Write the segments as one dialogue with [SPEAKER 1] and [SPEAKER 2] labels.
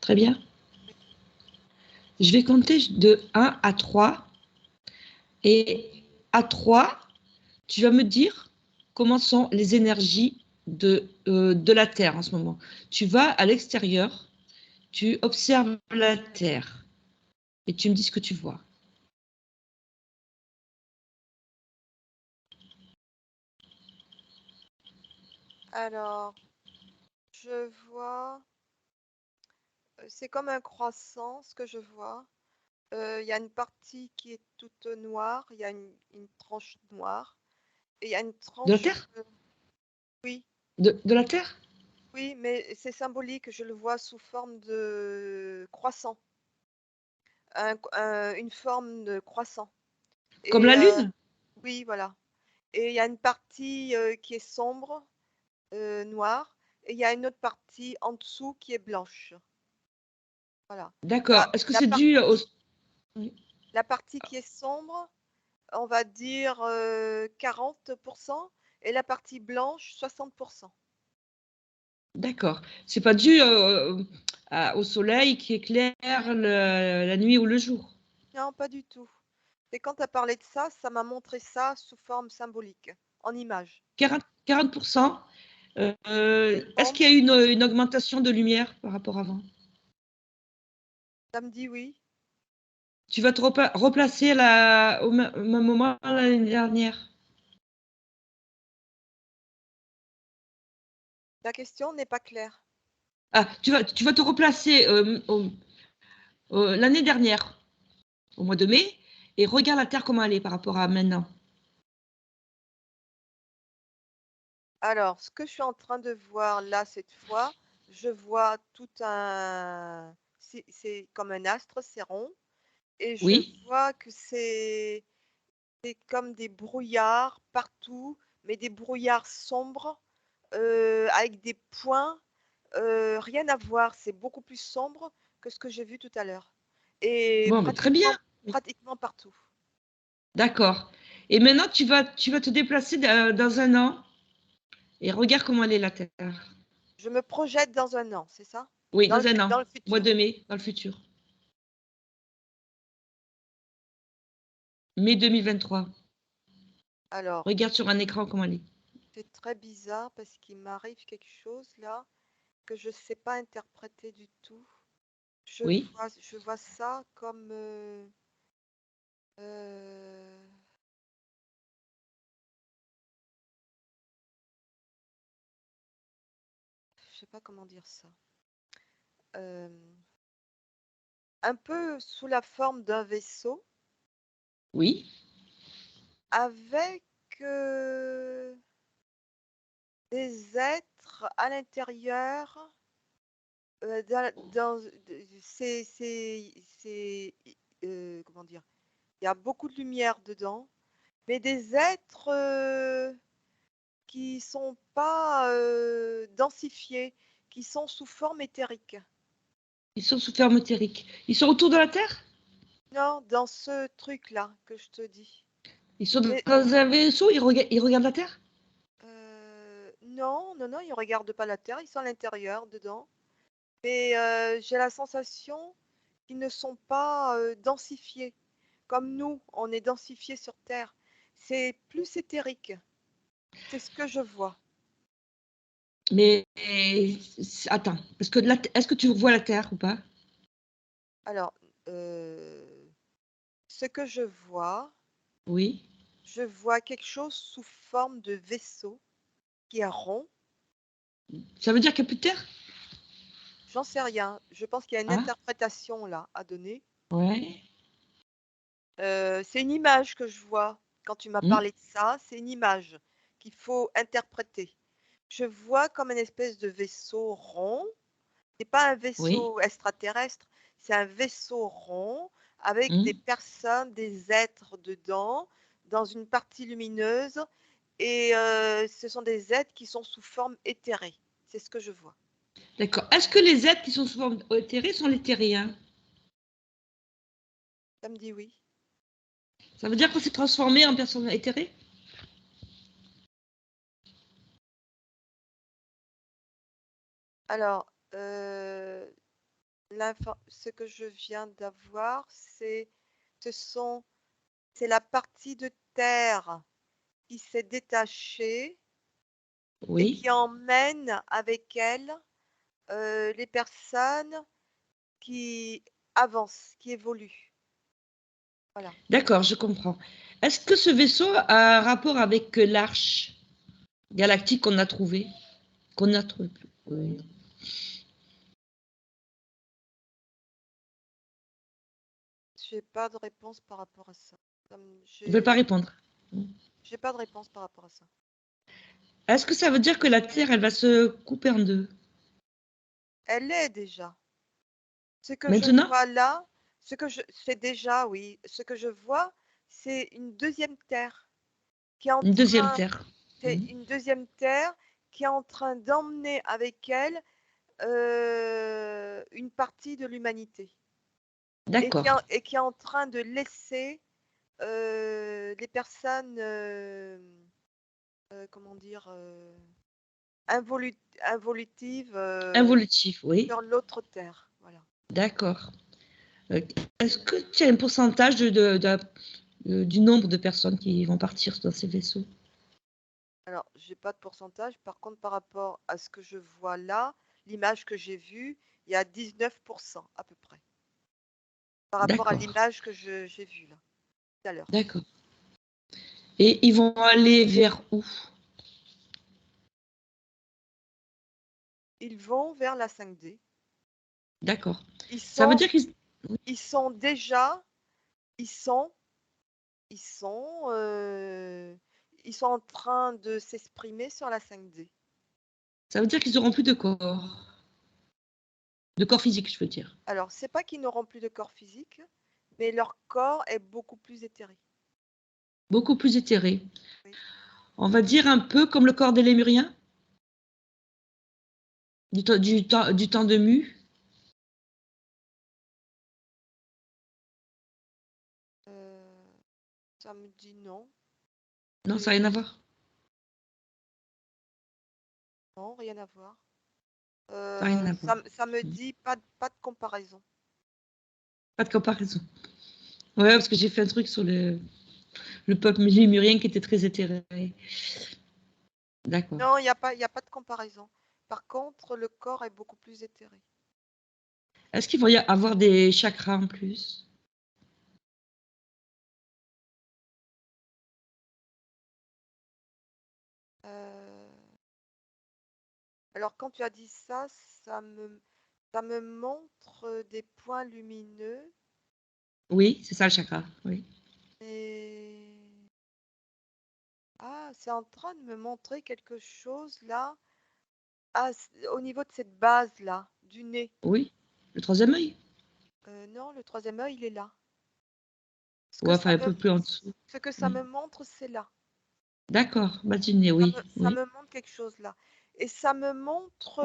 [SPEAKER 1] Très bien. Je vais compter de 1 à 3. Et à 3, tu vas me dire comment sont les énergies de la Terre en ce moment. Tu vas à l'extérieur, tu observes la Terre et tu me dis ce que tu vois.
[SPEAKER 2] Alors, je vois, c'est comme un croissant, ce que je vois. Il y a une partie qui est toute noire, il y a une tranche noire, et il y a une
[SPEAKER 1] De la
[SPEAKER 2] tranche,
[SPEAKER 1] Terre?
[SPEAKER 2] oui,
[SPEAKER 1] De la Terre?
[SPEAKER 2] oui, mais c'est symbolique, je le vois sous forme de croissant, une forme de croissant.
[SPEAKER 1] Comme
[SPEAKER 2] Et
[SPEAKER 1] la Lune?
[SPEAKER 2] oui, voilà. Et il y a une partie qui est sombre, noire, et il y a une autre partie en dessous qui est blanche. Voilà.
[SPEAKER 1] D'accord. Est-ce que
[SPEAKER 2] La
[SPEAKER 1] c'est dû au...
[SPEAKER 2] partie, la partie qui est sombre, on va dire 40%, et la partie blanche, 60%.
[SPEAKER 1] D'accord. C'est pas dû au soleil qui éclaire la nuit ou le jour?
[SPEAKER 2] Non, pas du tout. Et quand tu as parlé de ça, ça m'a montré ça sous forme symbolique, en image.
[SPEAKER 1] 40%. Est-ce
[SPEAKER 2] Sombre,
[SPEAKER 1] qu'il y a eu une augmentation de lumière par rapport à avant?
[SPEAKER 2] ça me dit oui.
[SPEAKER 1] Tu vas te replacer au même moment l'année dernière.
[SPEAKER 2] La question n'est pas claire.
[SPEAKER 1] Ah, tu vas te replacer l'année dernière, au mois de mai, et regarde la Terre comment elle est par rapport à maintenant.
[SPEAKER 2] Alors, ce que je suis en train de voir là cette fois, je vois tout un... C'est comme un astre, c'est rond. Et je
[SPEAKER 1] Oui?
[SPEAKER 2] vois que c'est comme des brouillards partout, mais des brouillards sombres, avec des points. Rien à voir, c'est beaucoup plus sombre que ce que j'ai vu tout à l'heure. Et
[SPEAKER 1] Bon, mais très bien.
[SPEAKER 2] pratiquement partout.
[SPEAKER 1] D'accord. Et maintenant, tu vas te déplacer dans un an et regarde comment elle est la Terre.
[SPEAKER 2] Je me projette dans un an, c'est ça?
[SPEAKER 1] Oui, dans un an,
[SPEAKER 2] Dans le
[SPEAKER 1] mois
[SPEAKER 2] futur.
[SPEAKER 1] de mai, dans le futur. Mai 2023.
[SPEAKER 2] Alors,
[SPEAKER 1] Regarde sur un écran comment elle est.
[SPEAKER 2] c'est très bizarre parce qu'il m'arrive quelque chose là que je ne sais pas interpréter du tout.
[SPEAKER 1] Oui?
[SPEAKER 2] Je vois ça comme euh, je sais pas comment dire ça. Euh, un peu sous la forme d'un vaisseau
[SPEAKER 1] Oui?
[SPEAKER 2] avec des êtres à l'intérieur. C'est comment dire? Il y a beaucoup de lumière dedans, mais des êtres qui sont pas densifiés, qui sont sous forme éthérique.
[SPEAKER 1] Ils sont sous forme éthérique. Ils sont autour de la Terre?
[SPEAKER 2] Non, dans ce truc-là que je te dis.
[SPEAKER 1] Ils sont
[SPEAKER 2] Mais
[SPEAKER 1] dans un vaisseau, ils regardent la Terre?
[SPEAKER 2] non, non, non, ils regardent pas la Terre, ils sont à l'intérieur, dedans. Mais j'ai la sensation qu'ils ne sont pas densifiés. Comme nous, on est densifiés sur Terre. C'est plus éthérique. C'est ce que je vois.
[SPEAKER 1] Mais attends, parce que est-ce que tu vois la Terre ou pas?
[SPEAKER 2] Alors, ce que
[SPEAKER 1] Oui.
[SPEAKER 2] je vois quelque chose sous forme de vaisseau qui est rond.
[SPEAKER 1] Ça veut dire qu'il n'y a plus de Terre?
[SPEAKER 2] J'en sais rien. Je pense qu'il y a une
[SPEAKER 1] Ah,
[SPEAKER 2] interprétation là à donner.
[SPEAKER 1] ouais.
[SPEAKER 2] C'est une image que je vois. Quand tu m'as
[SPEAKER 1] Hmm.
[SPEAKER 2] parlé de ça, c'est une image qu'il faut interpréter. Je vois comme une espèce de vaisseau rond. C'est pas un
[SPEAKER 1] Oui.
[SPEAKER 2] vaisseau extraterrestre, c'est un vaisseau rond avec des
[SPEAKER 1] Hmm.
[SPEAKER 2] personnes, des êtres dedans, dans une partie lumineuse. Et ce sont des êtres qui sont sous forme éthérée. C'est ce que je vois.
[SPEAKER 1] D'accord. Est-ce que les êtres qui sont sous forme éthérée sont les terriens?
[SPEAKER 2] Ça me dit oui.
[SPEAKER 1] Ça veut dire qu'on s'est transformé en personne éthérée?
[SPEAKER 2] Alors, ce que je viens d'avoir, c'est la partie de terre qui s'est détachée et
[SPEAKER 1] Oui.
[SPEAKER 2] qui emmène avec elle les personnes qui avancent, qui évoluent. Voilà.
[SPEAKER 1] D'accord, je comprends. Est-ce que ce vaisseau a un rapport avec l'arche galactique qu'on a trouvée? Qu'on a trouvé. Oui.
[SPEAKER 2] J'ai pas de réponse par rapport à ça.
[SPEAKER 1] Ils ne veulent pas répondre.
[SPEAKER 2] J'ai pas de réponse par rapport à ça.
[SPEAKER 1] Est-ce que ça veut dire que la Terre, elle va se couper en deux?
[SPEAKER 2] Elle est déjà. Ce que je
[SPEAKER 1] Maintenant?
[SPEAKER 2] vois là, c'est déjà, oui. Ce que je vois, c'est une deuxième Terre qui est en
[SPEAKER 1] Une deuxième
[SPEAKER 2] train,
[SPEAKER 1] Terre.
[SPEAKER 2] c'est une deuxième Terre qui est en train d'emmener avec elle une partie de l'humanité
[SPEAKER 1] D'accord.
[SPEAKER 2] et qui est en train de laisser les personnes, comment dire, involutives
[SPEAKER 1] Involutif, oui.
[SPEAKER 2] sur l'autre Terre. Voilà.
[SPEAKER 1] D'accord. Est-ce que tu as un pourcentage du nombre de personnes qui vont partir dans ces vaisseaux?
[SPEAKER 2] Alors, j'ai pas de pourcentage. Par contre, par rapport à ce que je vois là, l'image que j'ai vue, il y a 19% à peu près. Par rapport à
[SPEAKER 1] D'accord.
[SPEAKER 2] l'image que j'ai vue là, tout à l'heure.
[SPEAKER 1] D'accord. Et ils vont aller vers où?
[SPEAKER 2] Ils vont vers la 5D.
[SPEAKER 1] D'accord.
[SPEAKER 2] Ils
[SPEAKER 1] Ça veut
[SPEAKER 2] sont,
[SPEAKER 1] dire qu'ils...
[SPEAKER 2] ils sont déjà, ils sont, ils sont, ils sont en train de s'exprimer sur la 5D.
[SPEAKER 1] Ça veut dire qu'ils auront plus de corps. De corps physique, je veux dire.
[SPEAKER 2] Alors, c'est pas qu'ils n'auront plus de corps physique, mais leur corps est beaucoup plus éthéré.
[SPEAKER 1] Beaucoup plus éthérés.
[SPEAKER 2] Oui.
[SPEAKER 1] On va dire un peu comme le corps des Lémuriens, du temps de Mu.
[SPEAKER 2] Ça me dit non.
[SPEAKER 1] Non, ça n'a rien à voir.
[SPEAKER 2] Non, rien à voir.
[SPEAKER 1] Ça n'a rien à voir.
[SPEAKER 2] Ça me dit pas de comparaison.
[SPEAKER 1] Pas de comparaison. Ouais, parce que j'ai fait un truc sur le peuple lémurien qui était très éthéré. D'accord.
[SPEAKER 2] Non, il n'y a pas de comparaison. Par contre, le corps est beaucoup plus éthéré.
[SPEAKER 1] Est-ce qu'il va y avoir des chakras en plus?
[SPEAKER 2] Alors, quand tu as dit ça, ça me montre des points lumineux.
[SPEAKER 1] Oui, c'est ça le chakra. Oui.
[SPEAKER 2] Et... Ah, c'est en train de me montrer quelque chose là. Ah, au niveau de cette base-là, du nez.
[SPEAKER 1] Oui. Le troisième œil?
[SPEAKER 2] Non, le troisième œil, il est là.
[SPEAKER 1] Ou enfin un peu plus en dessous.
[SPEAKER 2] Ce que ça
[SPEAKER 1] Oui.
[SPEAKER 2] me montre, c'est là.
[SPEAKER 1] D'accord. Bas du nez, oui.
[SPEAKER 2] Ça
[SPEAKER 1] Oui.
[SPEAKER 2] me montre quelque chose là. Et ça me montre,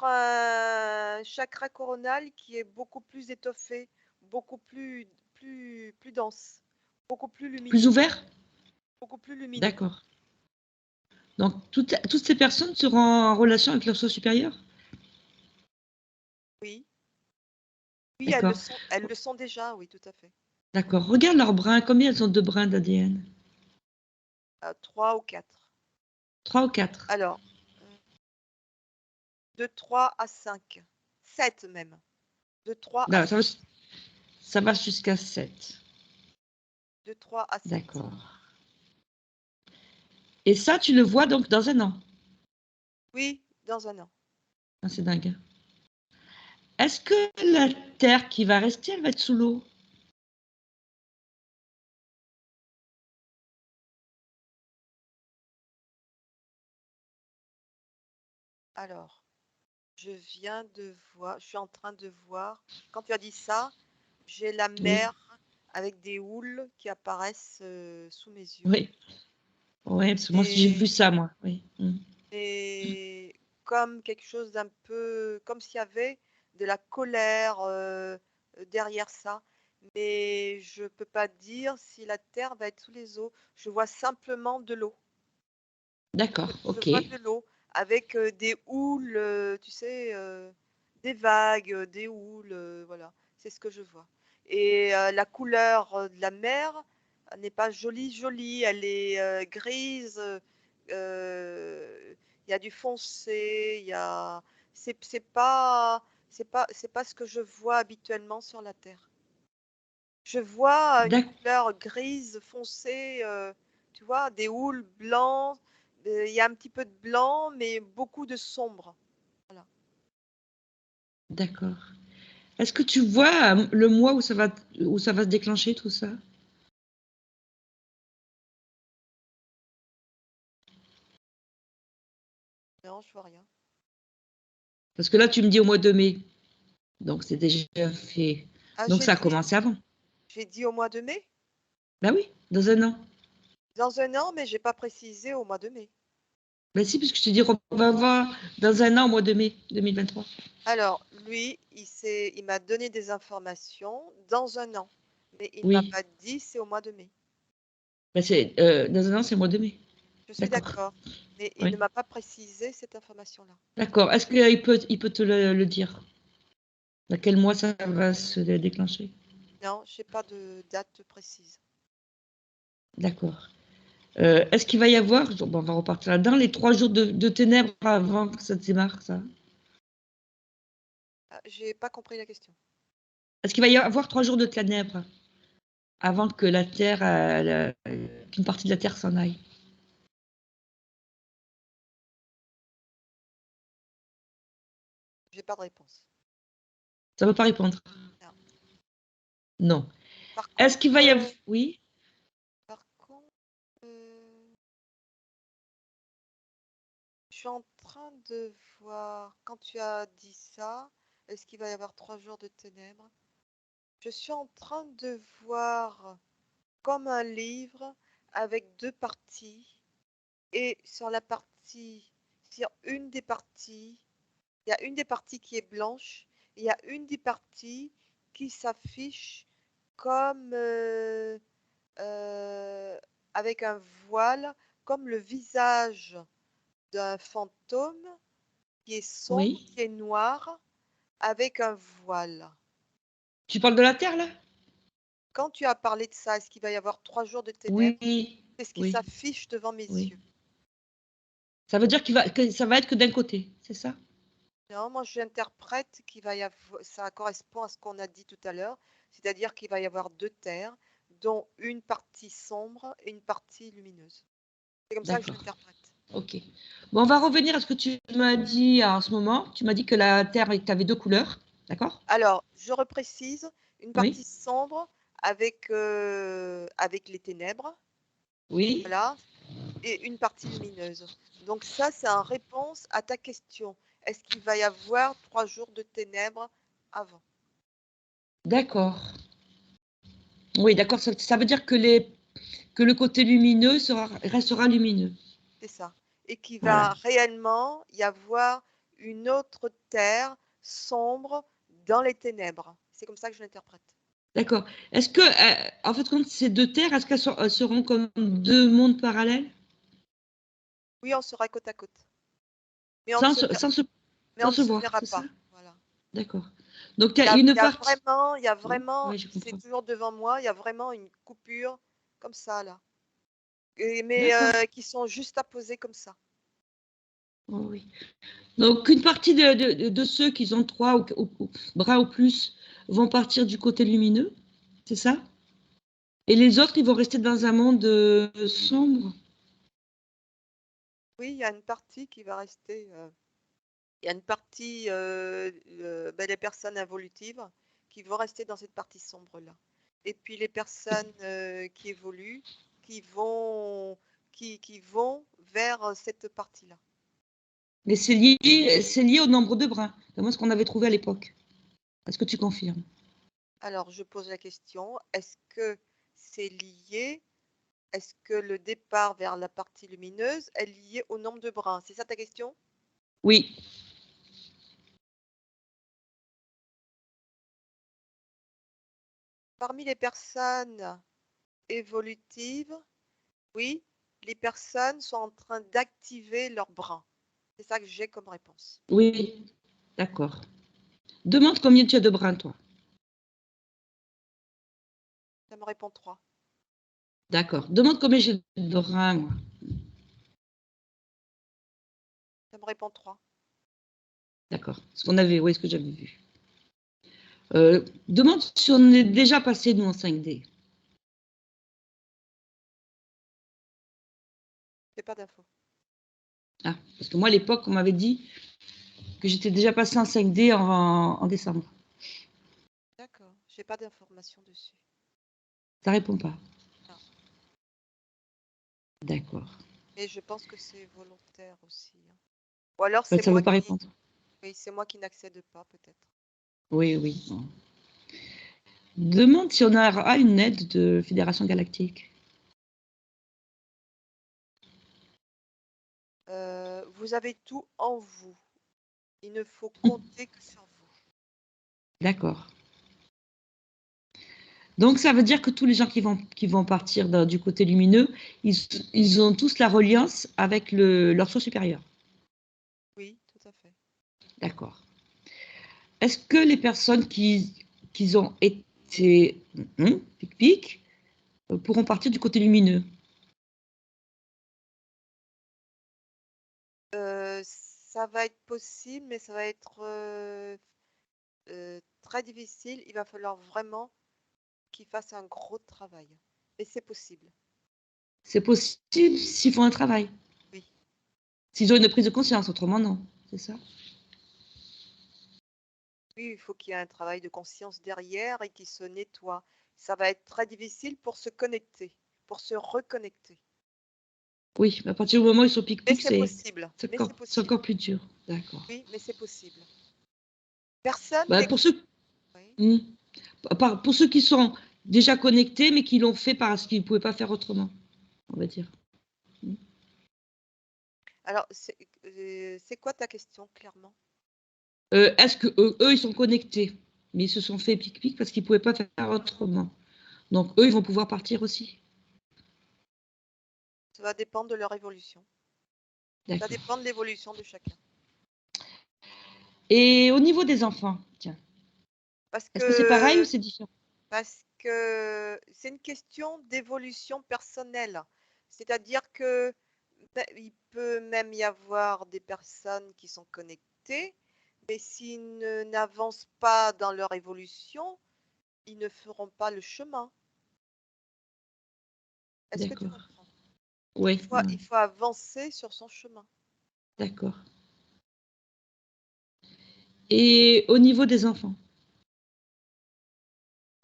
[SPEAKER 2] un chakra coronal qui est beaucoup plus étoffé, beaucoup plus dense, beaucoup plus
[SPEAKER 1] Plus
[SPEAKER 2] lumineux.
[SPEAKER 1] ouvert?
[SPEAKER 2] Beaucoup plus lumineux.
[SPEAKER 1] D'accord. Donc, toutes ces personnes seront en relation avec leur soi supérieur?
[SPEAKER 2] Oui, oui,
[SPEAKER 1] D'accord.
[SPEAKER 2] elles le sont déjà, oui, tout à fait.
[SPEAKER 1] D'accord. Regarde leurs brins. Combien elles ont de brins d'ADN?
[SPEAKER 2] 3 ou 4.
[SPEAKER 1] 3 ou 4?
[SPEAKER 2] Alors, de 3 à 5. 7 même. De 3 à
[SPEAKER 1] Non,
[SPEAKER 2] 7.
[SPEAKER 1] ça va jusqu'à 7.
[SPEAKER 2] De 3 à 7.
[SPEAKER 1] D'accord. Et ça, tu le vois donc dans un an?
[SPEAKER 2] Oui, dans un an.
[SPEAKER 1] Ah, c'est dingue. Est-ce que la Terre qui va rester, elle va être sous l'eau?
[SPEAKER 2] Alors, je suis en train de voir. Quand tu as dit ça, j'ai la
[SPEAKER 1] Oui,
[SPEAKER 2] mer avec des houles qui apparaissent sous mes yeux.
[SPEAKER 1] oui. Oui, parce que moi, j'ai vu ça, moi. Oui.
[SPEAKER 2] Et comme quelque chose d'un peu, comme s'il y avait de la colère derrière ça. Mais je ne peux pas dire si la terre va être sous les eaux. Je vois simplement de l'eau.
[SPEAKER 1] D'accord,
[SPEAKER 2] Je
[SPEAKER 1] ok.
[SPEAKER 2] vois de l'eau avec des houles, tu sais, des vagues, des houles, voilà, c'est ce que je vois. Et la couleur de la mer n'est pas jolie, elle est grise, il y a du foncé, il y a, c'est pas ce que je vois habituellement sur la Terre. Je vois une
[SPEAKER 1] D'ac-
[SPEAKER 2] couleur grise foncée, tu vois, des houles blancs. Il y a un petit peu de blanc, mais beaucoup de sombre. Voilà.
[SPEAKER 1] D'accord. Est-ce que tu vois le mois où ça va se déclencher tout ça?
[SPEAKER 2] Non, je vois rien.
[SPEAKER 1] Parce que là, tu me dis au mois de mai. Donc, c'est déjà fait.
[SPEAKER 2] Ah,
[SPEAKER 1] Donc, ça a commencé avant.
[SPEAKER 2] j'ai dit au mois de mai?
[SPEAKER 1] Bah oui, dans un an.
[SPEAKER 2] Dans un an, mais j'ai pas précisé au mois de mai.
[SPEAKER 1] Bah si, puisque je te dis on va voir dans un an au mois de mai 2023.
[SPEAKER 2] Alors, lui, il m'a donné des informations dans un an, mais il ne m'a
[SPEAKER 1] Oui.
[SPEAKER 2] pas dit c'est au mois de mai.
[SPEAKER 1] Bah c'est, dans un an, c'est au mois de mai.
[SPEAKER 2] Je suis
[SPEAKER 1] D'accord.
[SPEAKER 2] d'accord, mais il ne
[SPEAKER 1] Oui.
[SPEAKER 2] m'a pas précisé cette information-là.
[SPEAKER 1] D'accord. Est-ce qu'il peut te le dire? Dans quel mois ça va se déclencher?
[SPEAKER 2] Non, j'ai pas de date précise.
[SPEAKER 1] D'accord. Est-ce qu'il va y avoir, bon, on va repartir là-dedans, les 3 jours de ténèbres avant que ça démarre, ça?
[SPEAKER 2] Ah, j'ai pas compris la question.
[SPEAKER 1] Est-ce qu'il va y avoir 3 jours de ténèbres avant que la Terre, qu'une partie de la Terre s'en aille?
[SPEAKER 2] J'ai pas de réponse.
[SPEAKER 1] Ça ne veut pas répondre.
[SPEAKER 2] Non.
[SPEAKER 1] Non.
[SPEAKER 2] Par
[SPEAKER 1] Est-ce
[SPEAKER 2] contre,
[SPEAKER 1] qu'il va y avoir... Oui?
[SPEAKER 2] par contre, je suis en train de voir, quand tu as dit ça, est-ce qu'il va y avoir 3 jours de ténèbres? Je suis en train de voir comme un livre avec deux parties. Et sur une des parties, il y a une des parties qui est blanche, et il y a une des parties qui s'affiche comme euh, avec un voile, comme le visage d'un fantôme qui est sombre,
[SPEAKER 1] Oui?
[SPEAKER 2] qui est noir, avec un voile.
[SPEAKER 1] Tu parles de la Terre, là?
[SPEAKER 2] Quand tu as parlé de ça, est-ce qu'il va y avoir 3 jours de ténèbres?
[SPEAKER 1] Oui.
[SPEAKER 2] C'est ce qui
[SPEAKER 1] Oui.
[SPEAKER 2] s'affiche devant mes
[SPEAKER 1] Oui.
[SPEAKER 2] yeux.
[SPEAKER 1] Ça veut dire que ça va être que d'un côté, c'est ça?
[SPEAKER 2] Non, moi j'interprète qu'il va y avoir, ça correspond à ce qu'on a dit tout à l'heure, c'est-à-dire qu'il va y avoir deux terres, dont une partie sombre et une partie lumineuse. C'est comme ça que je
[SPEAKER 1] D'accord.
[SPEAKER 2] l'interprète.
[SPEAKER 1] Ok. Bon, on va revenir à ce que tu m'as dit en ce moment. Tu m'as dit que la Terre avait 2 couleurs. D'accord?
[SPEAKER 2] Alors, je reprécise, une partie
[SPEAKER 1] Oui?
[SPEAKER 2] sombre avec les ténèbres,
[SPEAKER 1] Oui?
[SPEAKER 2] voilà, et une partie lumineuse. Donc ça, c'est en réponse à ta question. Est-ce qu'il va y avoir 3 jours de ténèbres avant?
[SPEAKER 1] D'accord. Oui, d'accord. Ça veut dire que le côté lumineux restera lumineux.
[SPEAKER 2] C'est ça. Et qu'il
[SPEAKER 1] Voilà.
[SPEAKER 2] va réellement y avoir une autre terre sombre dans les ténèbres. C'est comme ça que je l'interprète.
[SPEAKER 1] D'accord. Est-ce que, en fait, compte, ces 2 terres, est-ce qu'elles seront comme 2 mondes parallèles?
[SPEAKER 2] Oui, on sera côte à côte. Mais on ne
[SPEAKER 1] Sans
[SPEAKER 2] se,
[SPEAKER 1] se, sans se,
[SPEAKER 2] mais
[SPEAKER 1] sans
[SPEAKER 2] on ne
[SPEAKER 1] se
[SPEAKER 2] se
[SPEAKER 1] voir,
[SPEAKER 2] verra
[SPEAKER 1] c'est ça?
[SPEAKER 2] pas. Voilà.
[SPEAKER 1] D'accord. Donc, il y a une partie.
[SPEAKER 2] Il y a
[SPEAKER 1] Oui,
[SPEAKER 2] vraiment,
[SPEAKER 1] oui, je
[SPEAKER 2] c'est
[SPEAKER 1] comprends.
[SPEAKER 2] toujours devant moi, il y a vraiment une coupure comme ça, là. Mais
[SPEAKER 1] D'accord.
[SPEAKER 2] qui sont juste à poser comme ça.
[SPEAKER 1] Oh, oui. Donc, une partie de ceux qui ont 3 bras ou plus vont partir du côté lumineux, c'est ça? Et les autres, ils vont rester dans un monde sombre.
[SPEAKER 2] Oui, il y a une partie qui va rester. Il y a une partie, les personnes involutives qui vont rester dans cette partie sombre-là. Et puis les personnes qui évoluent, qui vont, qui vont vers cette partie-là.
[SPEAKER 1] Mais c'est lié au nombre de brins, comme ce qu'on avait trouvé à l'époque. Est-ce que tu confirmes?
[SPEAKER 2] Alors, je pose la question, est-ce que c'est lié, est-ce que le départ vers la partie lumineuse est lié au nombre de brins? C'est ça ta question?
[SPEAKER 1] Oui.
[SPEAKER 2] Parmi les personnes évolutives, oui, les personnes sont en train d'activer leurs brins. C'est ça que j'ai comme réponse.
[SPEAKER 1] Oui, d'accord. Demande combien tu as de brins, toi.
[SPEAKER 2] Ça me répond 3.
[SPEAKER 1] D'accord. Demande combien j'ai de brins, moi.
[SPEAKER 2] Ça me répond 3.
[SPEAKER 1] D'accord. Ce qu'on avait, oui, ce que j'avais vu. Demande si on est déjà passé, nous, en 5D.
[SPEAKER 2] J'ai pas d'infos.
[SPEAKER 1] Ah, parce que moi, à l'époque, on m'avait dit que j'étais déjà passé en 5D en décembre.
[SPEAKER 2] D'accord. J'ai pas d'informations dessus.
[SPEAKER 1] Ça répond pas.
[SPEAKER 2] Non.
[SPEAKER 1] D'accord.
[SPEAKER 2] Et je pense que c'est volontaire aussi, hein. Ou alors
[SPEAKER 1] Ça
[SPEAKER 2] c'est
[SPEAKER 1] ne
[SPEAKER 2] moi
[SPEAKER 1] veut pas
[SPEAKER 2] qui,
[SPEAKER 1] répondre.
[SPEAKER 2] oui, c'est moi qui n'accède pas peut-être.
[SPEAKER 1] Oui, oui. Bon. Demande si on aura une aide de Fédération Galactique.
[SPEAKER 2] Vous avez tout en vous. Il ne faut compter que sur vous.
[SPEAKER 1] D'accord. Donc, ça veut dire que tous les gens qui vont partir du côté lumineux, ils ont tous la reliance avec leur soi supérieur.
[SPEAKER 2] Oui, tout à fait.
[SPEAKER 1] D'accord. Est-ce que les personnes qui ont été pic-pic pourront partir du côté lumineux?
[SPEAKER 2] Ça va être possible, mais ça va être très difficile. Il va falloir vraiment qu'ils fassent un gros travail. Mais c'est possible.
[SPEAKER 1] C'est possible s'ils font un travail.
[SPEAKER 2] Oui.
[SPEAKER 1] S'ils ont une prise de conscience, autrement non. C'est ça?
[SPEAKER 2] Oui, il faut qu'il y ait un travail de conscience derrière et qu'il se nettoie. Ça va être très difficile pour se connecter, pour se reconnecter.
[SPEAKER 1] Oui, mais à partir du moment où ils sont
[SPEAKER 2] Mais
[SPEAKER 1] pic-pic,
[SPEAKER 2] c'est possible. Mais c'est
[SPEAKER 1] c'est
[SPEAKER 2] possible.
[SPEAKER 1] encore plus dur. D'accord.
[SPEAKER 2] Oui, mais c'est possible. Personne
[SPEAKER 1] Bah,
[SPEAKER 2] n'est...
[SPEAKER 1] pour ceux,
[SPEAKER 2] Oui.
[SPEAKER 1] pour ceux qui sont déjà connectés, mais qui l'ont fait parce qu'ils ne pouvaient pas faire autrement, on va dire.
[SPEAKER 2] Alors, c'est quoi ta question, clairement?
[SPEAKER 1] Est-ce que eux, ils sont connectés, mais ils se sont fait pic-pic parce qu'ils ne pouvaient pas faire autrement. Donc, eux, ils vont pouvoir partir aussi.
[SPEAKER 2] Ça va dépendre de leur évolution. Ça
[SPEAKER 1] D'accord.
[SPEAKER 2] dépend de l'évolution de chacun.
[SPEAKER 1] Et au niveau des enfants, tiens,
[SPEAKER 2] Parce
[SPEAKER 1] est-ce que c'est pareil ou
[SPEAKER 2] que
[SPEAKER 1] c'est différent?
[SPEAKER 2] c'est une question d'évolution personnelle. C'est-à-dire que il peut même y avoir des personnes qui sont connectées, mais s'ils n'avancent pas dans leur évolution, ils ne feront pas le chemin. Est-ce que tu
[SPEAKER 1] D'accord.
[SPEAKER 2] comprends?
[SPEAKER 1] Oui,
[SPEAKER 2] Il faut avancer sur son chemin.
[SPEAKER 1] d'accord. Et au niveau des enfants,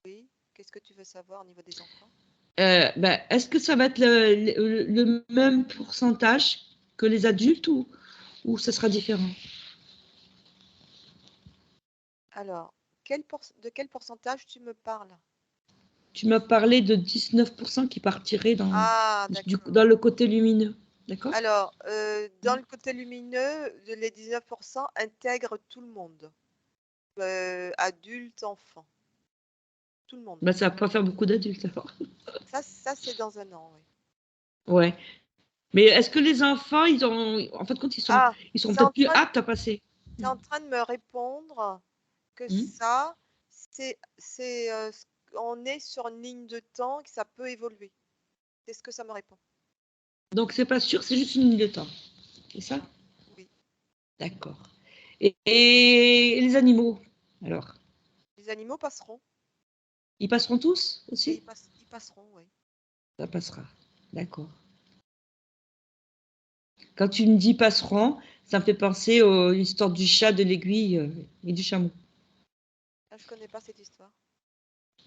[SPEAKER 2] Oui. Qu'est-ce que tu veux savoir au niveau des enfants?
[SPEAKER 1] ben, est-ce que ça va être le même pourcentage que les adultes ou ça sera différent?
[SPEAKER 2] Alors, de quel pourcentage tu me parles?
[SPEAKER 1] Tu m'as parlé de 19% qui partiraient
[SPEAKER 2] Ah, d'accord.
[SPEAKER 1] dans le côté lumineux. D'accord?
[SPEAKER 2] Alors, dans le côté lumineux, les 19% intègrent tout le monde, adultes, enfants, tout le monde.
[SPEAKER 1] Ben, ça va pas faire beaucoup d'adultes alors.
[SPEAKER 2] Ça c'est dans un an, oui.
[SPEAKER 1] Ouais. Mais est-ce que les enfants, en fait, quand
[SPEAKER 2] Ah,
[SPEAKER 1] ils sont
[SPEAKER 2] c'est en
[SPEAKER 1] peut-être plus
[SPEAKER 2] train,
[SPEAKER 1] aptes à passer?
[SPEAKER 2] c'est en train de me répondre que
[SPEAKER 1] Hmm.
[SPEAKER 2] ça, on est sur une ligne de temps et que ça peut évoluer. C'est ce que ça me répond.
[SPEAKER 1] Donc, c'est pas sûr, c'est juste une ligne de temps. C'est ça?
[SPEAKER 2] Oui.
[SPEAKER 1] D'accord. Et les animaux, alors?
[SPEAKER 2] Les animaux passeront.
[SPEAKER 1] Ils passeront tous
[SPEAKER 2] Et
[SPEAKER 1] aussi?
[SPEAKER 2] ils passeront, oui.
[SPEAKER 1] Ça passera. D'accord. Quand tu me dis passeront, ça me fait penser à l'histoire du chat, de l'aiguille et du chameau.
[SPEAKER 2] Ah, je connais pas cette histoire.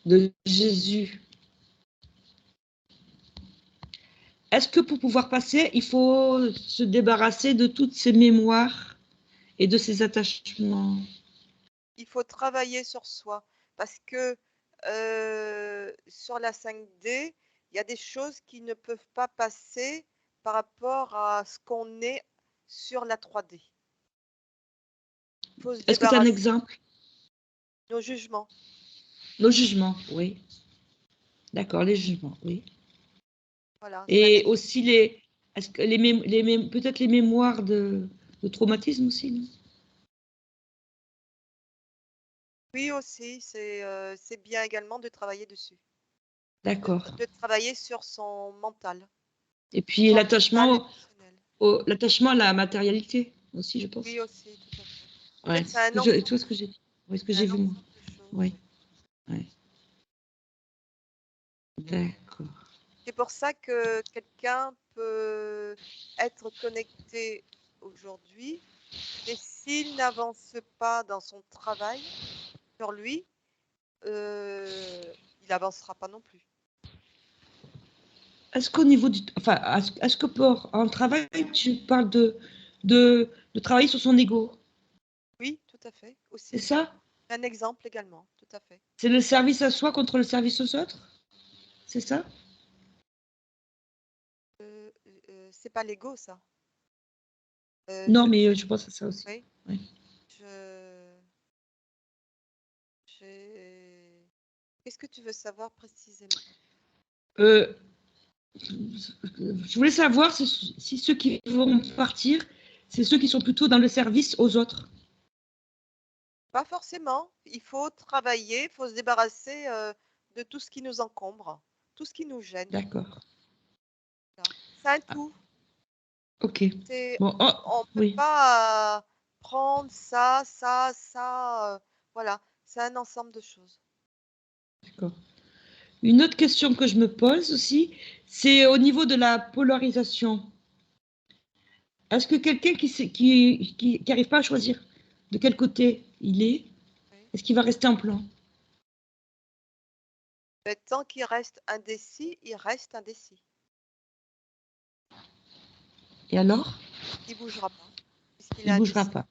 [SPEAKER 1] De Jésus. Est-ce que pour pouvoir passer, il faut se débarrasser de toutes ces mémoires et de ces attachements?
[SPEAKER 2] Il faut travailler sur soi parce que sur la 5D, il y a des choses qui ne peuvent pas passer par rapport à ce qu'on est sur la 3D. Il faut se
[SPEAKER 1] Est-ce que tu as un
[SPEAKER 2] débarrasser
[SPEAKER 1] exemple?
[SPEAKER 2] de nos jugements.
[SPEAKER 1] Nos jugements, oui. D'accord, les jugements, oui.
[SPEAKER 2] Voilà, c'est un
[SPEAKER 1] Et aussi peut-être les mémoires Le traumatisme aussi, non?
[SPEAKER 2] Oui, aussi, c'est bien également de travailler dessus,
[SPEAKER 1] D'accord.
[SPEAKER 2] de travailler sur son mental,
[SPEAKER 1] Et puis
[SPEAKER 2] son mental
[SPEAKER 1] l'attachement
[SPEAKER 2] émotionnel.
[SPEAKER 1] l'attachement à la matérialité aussi, je pense.
[SPEAKER 2] Oui, aussi, tout à fait. En
[SPEAKER 1] Ouais,
[SPEAKER 2] fait,
[SPEAKER 1] c'est ce que je, tu vois ce que j'ai dit. Ouais, ce que
[SPEAKER 2] c'est
[SPEAKER 1] j'ai
[SPEAKER 2] un
[SPEAKER 1] vu moi.
[SPEAKER 2] ensemble de choses,
[SPEAKER 1] Ouais,
[SPEAKER 2] oui.
[SPEAKER 1] ouais. D'accord.
[SPEAKER 2] C'est pour ça que quelqu'un peut être connecté aujourd'hui, mais s'il n'avance pas dans son travail sur lui, il n'avancera pas non plus.
[SPEAKER 1] Est-ce qu'au niveau du, enfin, est-ce que pour un travail, tu parles de travailler sur son ego?
[SPEAKER 2] Oui, tout à fait,
[SPEAKER 1] C'est
[SPEAKER 2] aussi.
[SPEAKER 1] ça?
[SPEAKER 2] Un exemple également, tout à fait.
[SPEAKER 1] C'est le service à soi contre le service aux autres? C'est ça?
[SPEAKER 2] C'est pas l'ego, ça.
[SPEAKER 1] Non, mais je pense à ça aussi.
[SPEAKER 2] Oui,
[SPEAKER 1] Ouais.
[SPEAKER 2] Qu'est-ce que tu veux savoir précisément?
[SPEAKER 1] Je voulais savoir si ceux qui vont partir, c'est ceux qui sont plutôt dans le service aux autres.
[SPEAKER 2] Pas forcément. Il faut travailler, il faut se débarrasser de tout ce qui nous encombre, tout ce qui nous gêne.
[SPEAKER 1] D'accord.
[SPEAKER 2] Voilà. C'est un tout.
[SPEAKER 1] Ok.
[SPEAKER 2] C'est,
[SPEAKER 1] Bon, oh,
[SPEAKER 2] on ne peut
[SPEAKER 1] oui,
[SPEAKER 2] pas prendre ça, voilà, c'est un ensemble de choses.
[SPEAKER 1] d'accord. Une autre question que je me pose aussi, c'est au niveau de la polarisation. Est-ce que quelqu'un qui arrive pas à choisir de quel côté il est,
[SPEAKER 2] Oui.
[SPEAKER 1] est-ce qu'il va rester en plan?
[SPEAKER 2] Mais tant qu'il reste indécis, il reste indécis.
[SPEAKER 1] Et alors?
[SPEAKER 2] Il ne bougera pas, puisqu'il est
[SPEAKER 1] Il bougera
[SPEAKER 2] indécis.
[SPEAKER 1] pas.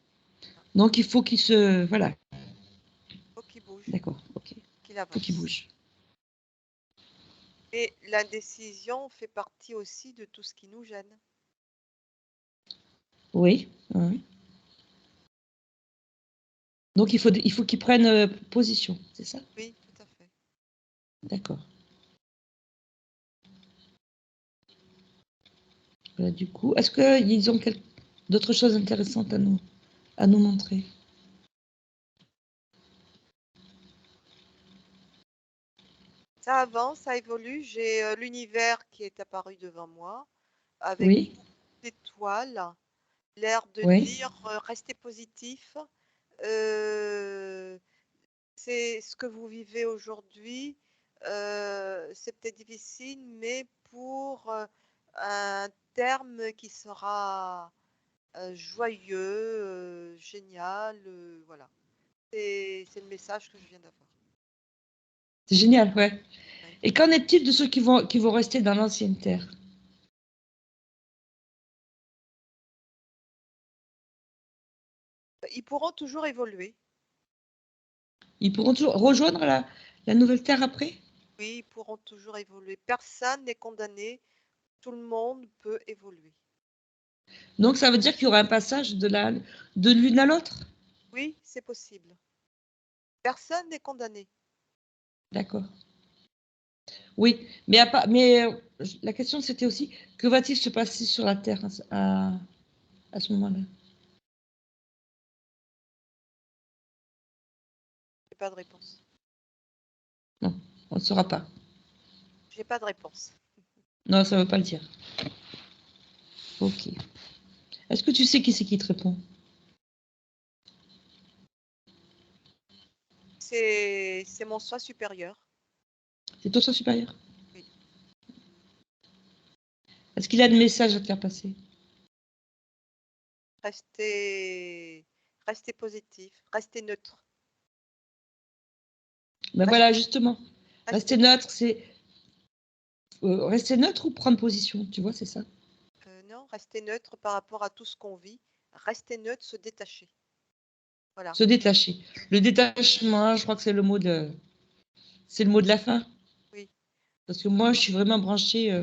[SPEAKER 1] Donc il faut qu'il se, voilà.
[SPEAKER 2] Il faut qu'il bouge,
[SPEAKER 1] D'accord. Ok. Il
[SPEAKER 2] qu'il
[SPEAKER 1] faut qu'il
[SPEAKER 2] avance.
[SPEAKER 1] bouge.
[SPEAKER 2] Et l'indécision fait partie aussi de tout ce qui nous gêne.
[SPEAKER 1] Oui. Oui. Donc il faut qu'il prenne position, c'est ça?
[SPEAKER 2] Oui, tout à fait.
[SPEAKER 1] D'accord. Voilà, du coup, est-ce qu'ils ont d'autres choses intéressantes à nous montrer?
[SPEAKER 2] Ça avance, ça évolue. J'ai l'univers qui est apparu devant moi avec
[SPEAKER 1] Oui.
[SPEAKER 2] beaucoup d'étoiles, l'air de
[SPEAKER 1] Oui.
[SPEAKER 2] dire restez positif. Euh, c'est ce que vous vivez aujourd'hui. C'est peut-être difficile, mais pour un terme qui sera joyeux, génial, voilà. C'est le message que je viens d'avoir.
[SPEAKER 1] C'est génial, ouais.
[SPEAKER 2] Ouais.
[SPEAKER 1] Et qu'en est-il de ceux qui vont rester dans l'ancienne terre?
[SPEAKER 2] Ils pourront toujours évoluer.
[SPEAKER 1] Ils pourront toujours rejoindre la nouvelle terre après?
[SPEAKER 2] Oui, ils pourront toujours évoluer. Personne n'est condamné. Tout le monde peut évoluer.
[SPEAKER 1] Donc ça veut dire qu'il y aura un passage de l'une à l'autre?
[SPEAKER 2] Oui, c'est possible. Personne n'est condamné.
[SPEAKER 1] D'accord. Oui, mais, mais la question c'était aussi, que va-t-il se passer sur la terre à ce moment-là?
[SPEAKER 2] J'ai pas de réponse.
[SPEAKER 1] Non, on ne saura pas.
[SPEAKER 2] J'ai pas de réponse.
[SPEAKER 1] Non, ça ne veut pas le dire. Ok. Est-ce que tu sais qui c'est qui te répond?
[SPEAKER 2] C'est mon soi supérieur.
[SPEAKER 1] C'est ton soi supérieur?
[SPEAKER 2] Oui.
[SPEAKER 1] Est-ce qu'il a des messages à te faire passer?
[SPEAKER 2] Restez positif, restez neutre.
[SPEAKER 1] Ben
[SPEAKER 2] Restez,
[SPEAKER 1] voilà, justement.
[SPEAKER 2] restez
[SPEAKER 1] Rester
[SPEAKER 2] neutre.
[SPEAKER 1] neutre, c'est rester neutre ou prendre position, tu vois, c'est ça.
[SPEAKER 2] Non, restez neutre par rapport à tout ce qu'on vit. Restez neutre, se détacher. Voilà.
[SPEAKER 1] Se détacher. Le détachement, je crois que c'est le mot de la fin.
[SPEAKER 2] Oui,
[SPEAKER 1] Parce que moi, je suis vraiment branchée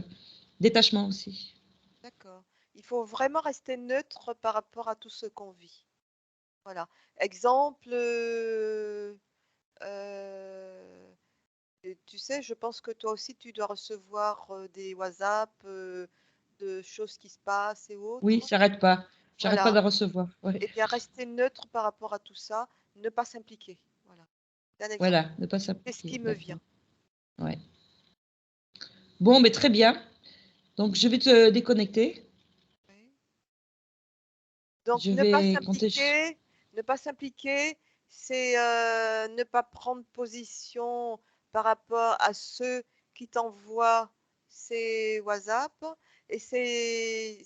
[SPEAKER 1] détachement aussi.
[SPEAKER 2] d'accord. Il faut vraiment rester neutre par rapport à tout ce qu'on vit. Voilà. Exemple, tu sais, je pense que toi aussi, tu dois recevoir des WhatsApp de choses qui se passent et
[SPEAKER 1] Oui,
[SPEAKER 2] autres.
[SPEAKER 1] ça n'arrête pas. J'arrête pas
[SPEAKER 2] Voilà.
[SPEAKER 1] de recevoir. Ouais.
[SPEAKER 2] Et bien rester neutre par rapport à tout ça, ne pas s'impliquer. Voilà. C'est un exemple.
[SPEAKER 1] Voilà, ne pas
[SPEAKER 2] C'est ce
[SPEAKER 1] s'appliquer.
[SPEAKER 2] qui me vient.
[SPEAKER 1] Ouais. Bon, mais très bien. Donc, je vais te déconnecter.
[SPEAKER 2] Oui. Donc,
[SPEAKER 1] Je
[SPEAKER 2] ne pas
[SPEAKER 1] vais compter.
[SPEAKER 2] s'impliquer, c'est ne pas prendre position par rapport à ceux qui t'envoient ces WhatsApp. Et c'est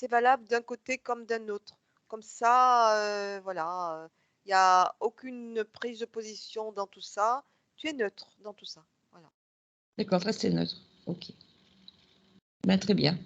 [SPEAKER 2] valable d'un côté comme d'un autre. Comme ça, voilà, il n'y a aucune prise de position dans tout ça. Tu es neutre dans tout ça. Voilà.
[SPEAKER 1] D'accord, rester neutre. Ok. Ben, très bien.